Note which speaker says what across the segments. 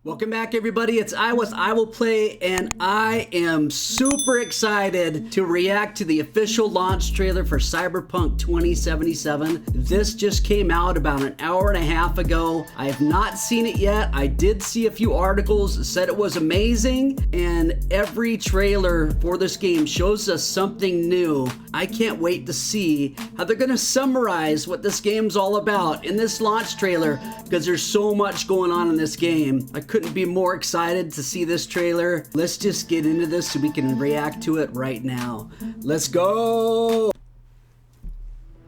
Speaker 1: Welcome back, everybody. It's I Will Play, and I am super excited to react to the official launch trailer for Cyberpunk 2077. This just came out about an hour and a half ago. I have not seen it yet. I did see a few articles that said it was amazing, and every trailer for this game shows us something new. I can't wait to see how they're going to summarize what this game's all about in this launch trailer, because there's so much going on in this game. I couldn't be more excited to see this trailer. Let's just get into this so we can react to it right now. Let's go!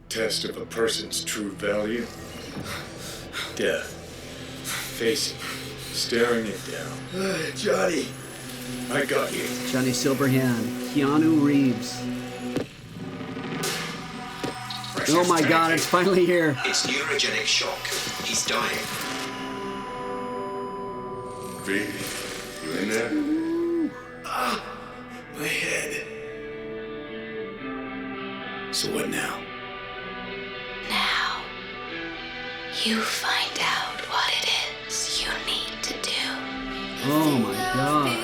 Speaker 2: Test of a person's true value. Death. Facing, staring it down. Johnny, I got you.
Speaker 1: Johnny Silverhand, Keanu Reeves. Oh my God, it's finally here.
Speaker 3: It's neurogenic shock. He's dying.
Speaker 2: V, you in there?
Speaker 3: My head.
Speaker 2: So what now?
Speaker 4: Now, you find out what it is you need to do.
Speaker 1: Oh my gosh.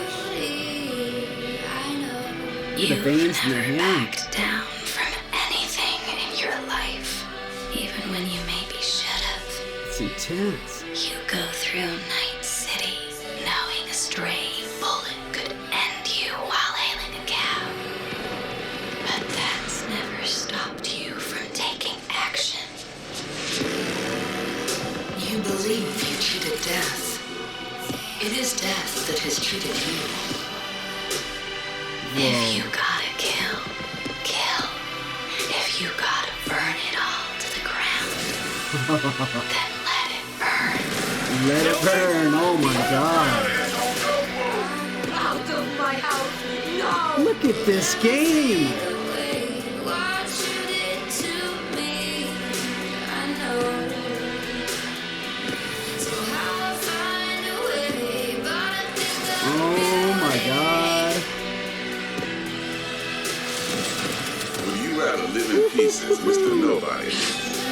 Speaker 1: Look at the veins in their hands.
Speaker 4: Backed down from anything in your life, even when you maybe should have.
Speaker 1: It's intense.
Speaker 4: You go through Night City, knowing a stray bullet could end you while hailing a cab. But that's never stopped you from taking action. You believe you cheated death. It is death that has cheated you. If you gotta kill, kill. If you gotta burn it all to the ground, then let it burn.
Speaker 1: Let it burn. Oh my God.
Speaker 4: Out of my house, no!
Speaker 1: Look at this game. Oh my God.
Speaker 5: Would you rather live in peace as Mr. Nobody,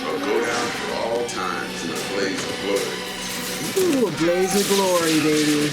Speaker 5: or go down for all times in a blaze of glory?
Speaker 1: Ooh, a blaze of glory, baby.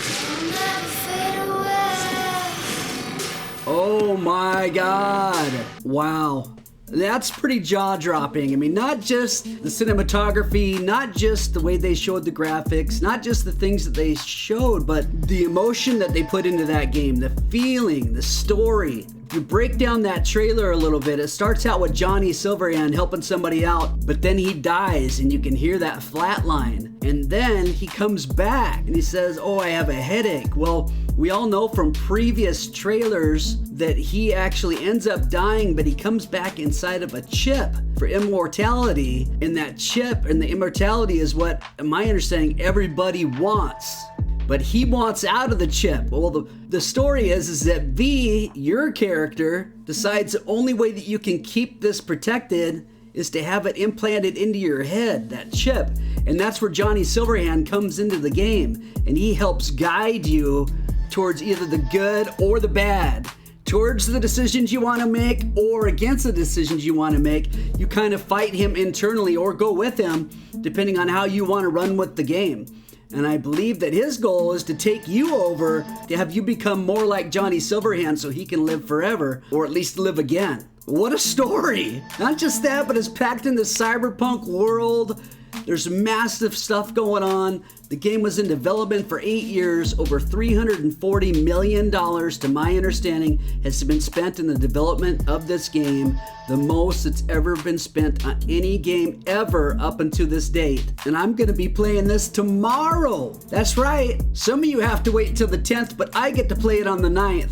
Speaker 1: Oh my God. Wow. That's pretty jaw-dropping. I mean, not just the cinematography, not just the way they showed the graphics, not just the things that they showed, but the emotion that they put into that game, the feeling, the story. If you break down that trailer a little bit, it starts out with Johnny Silverhand helping somebody out, but then he dies and you can hear that flat line. And then he comes back and he says, oh, I have a headache. Well, we all know from previous trailers that he actually ends up dying, but he comes back inside of a chip for immortality. And that chip and the immortality is what, in my understanding, everybody wants. But he wants out of the chip. Well, the story is that V, your character, decides the only way that you can keep this protected is to have it implanted into your head, that chip. And that's where Johnny Silverhand comes into the game. And he helps guide you towards either the good or the bad, towards the decisions you want to make or against the decisions you want to make. You kind of fight him internally or go with him, depending on how you want to run with the game. And I believe that his goal is to take you over, to have you become more like Johnny Silverhand so he can live forever, or at least live again. What a story! Not just that, but it's packed in the cyberpunk world. There's massive stuff going on. The game was in development for 8 years. Over $340 million, to my understanding, has been spent in the development of this game. The most that's ever been spent on any game ever up until this date. And I'm gonna be playing this tomorrow. That's right. Some of you have to wait until the 10th, but I get to play it on the 9th.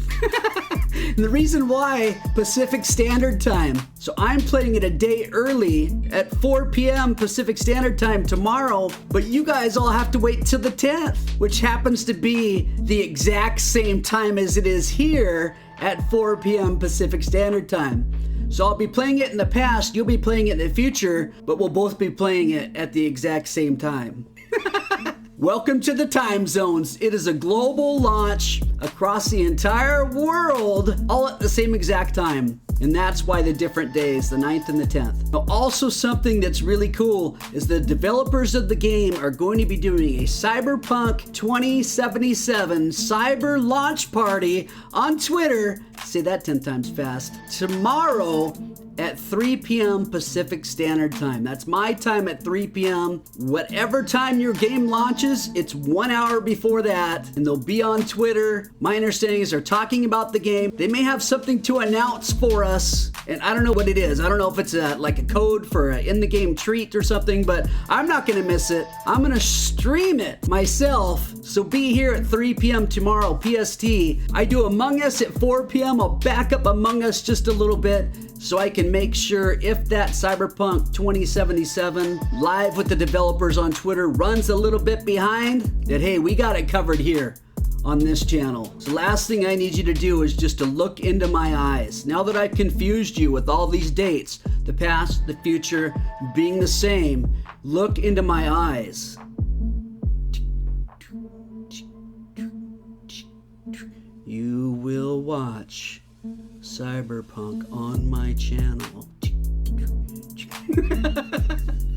Speaker 1: And the reason why, Pacific Standard Time. So I'm playing it a day early at 4 p.m. Pacific Standard Time tomorrow, but you guys all have to wait till the 10th, which happens to be the exact same time as it is here at 4 p.m. Pacific Standard Time. So I'll be playing it in the past, you'll be playing it in the future, but we'll both be playing it at the exact same time. Welcome to the time zones. It is a global launch across the entire world, all at the same exact time. And that's why the different days, the 9th and the 10th. Now, also something that's really cool is the developers of the game are going to be doing a Cyberpunk 2077 cyber launch party on Twitter. Say that 10 times fast. Tomorrow at 3 p.m. Pacific Standard Time. That's my time at 3 p.m. Whatever time your game launches, it's 1 hour before that, and they'll be on Twitter. My understanding is they're talking about the game. They may have something to announce for us, and I don't know what it is. I don't know if it's like a code for an in-the-game treat or something, but I'm not gonna miss it. I'm gonna stream it myself, so be here at 3 p.m. tomorrow, PST. I do Among Us at 4 p.m. I'll back up Among Us just a little bit, so I can make sure if that Cyberpunk 2077 live with the developers on Twitter runs a little bit behind, that hey, we got it covered here on this channel. So last thing I need you to do is just to look into my eyes. Now that I've confused you with all these dates, the past, the future being the same, look into my eyes. You will watch Cyberpunk on my channel.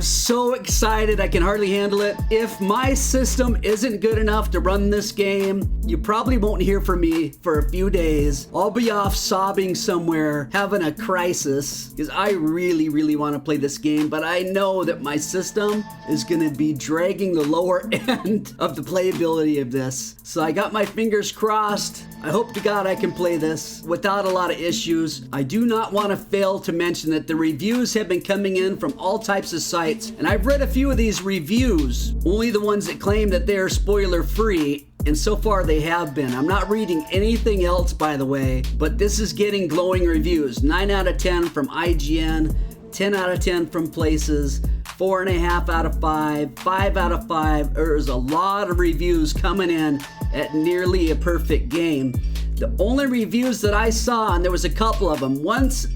Speaker 1: So excited, I can hardly handle it. If my system isn't good enough to run this game, you probably won't hear from me for a few days. I'll be off sobbing somewhere, having a crisis, because I really, really want to play this game, but I know that my system is going to be dragging the lower end of the playability of this. So I got my fingers crossed. I hope to God I can play this without a lot of issues. I do not want to fail to mention that the reviews have been coming in from all types of sites, and I've read a few of these reviews, only the ones that claim that they're spoiler free, and so far they have been. I'm not reading anything else, by the way, but this is getting glowing reviews. 9 out of 10 from IGN, 10 out of 10 from Places, 4.5 out of 5, 5 out of 5. There's a lot of reviews coming in at nearly a perfect game. The only reviews that I saw, and there was a couple of them, once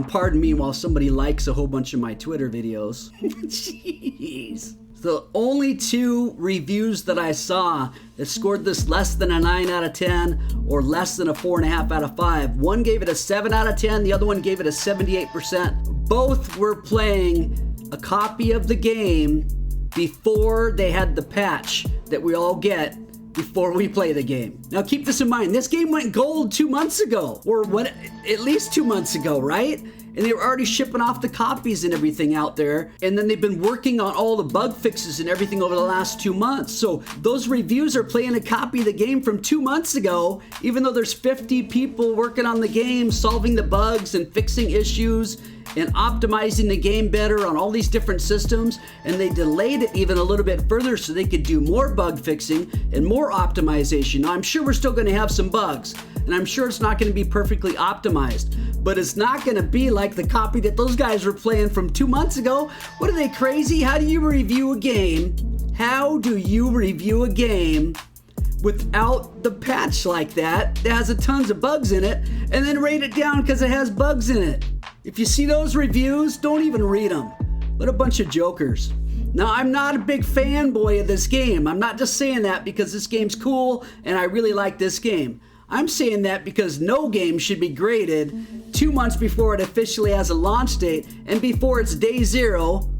Speaker 1: pardon me while somebody likes a whole bunch of my Twitter videos. Jeez. The only 2 reviews that I saw that scored this less than a 9 out of 10 or less than a 4.5 out of 5. One gave it a 7 out of 10, the other one gave it a 78%. Both were playing a copy of the game before they had the patch that we all get before we play the game. Now keep this in mind, this game went gold 2 months ago, or what, at least 2 months ago, right? And they were already shipping off the copies and everything out there. And then they've been working on all the bug fixes and everything over the last 2 months. So those reviews are playing a copy of the game from 2 months ago, even though there's 50 people working on the game, solving the bugs and fixing issues and optimizing the game better on all these different systems. And they delayed it even a little bit further so they could do more bug fixing and more optimization. Now I'm sure we're still gonna have some bugs, and I'm sure it's not gonna be perfectly optimized, but it's not gonna be like the copy that those guys were playing from 2 months ago. What are they, crazy? How do you review a game? How do you review a game without the patch like that has a tons of bugs in it, and then rate it down because it has bugs in it? If you see those reviews, don't even read them. What a bunch of jokers. Now, I'm not a big fanboy of this game. I'm not just saying that because this game's cool and I really like this game. I'm saying that because no game should be graded 2 months before it officially has a launch date and before it's day 0,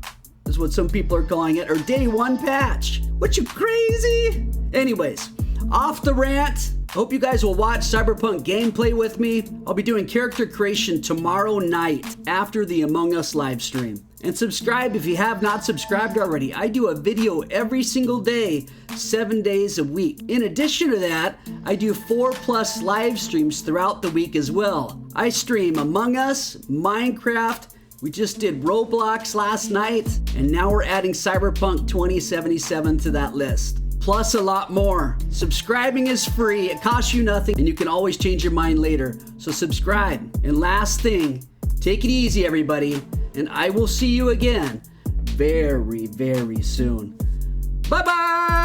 Speaker 1: is what some people are calling it, or day 1 patch. What, you crazy? Anyways, off the rant. Hope you guys will watch Cyberpunk gameplay with me. I'll be doing character creation tomorrow night after the Among Us live stream. And subscribe if you have not subscribed already. I do a video every single day, 7 days a week. In addition to that, I do 4+ live streams throughout the week as well. I stream Among Us, Minecraft, we just did Roblox last night, and now we're adding Cyberpunk 2077 to that list. Plus a lot more. Subscribing is free, it costs you nothing, and you can always change your mind later. So subscribe. And last thing, take it easy everybody, and I will see you again very, very soon. Bye-bye!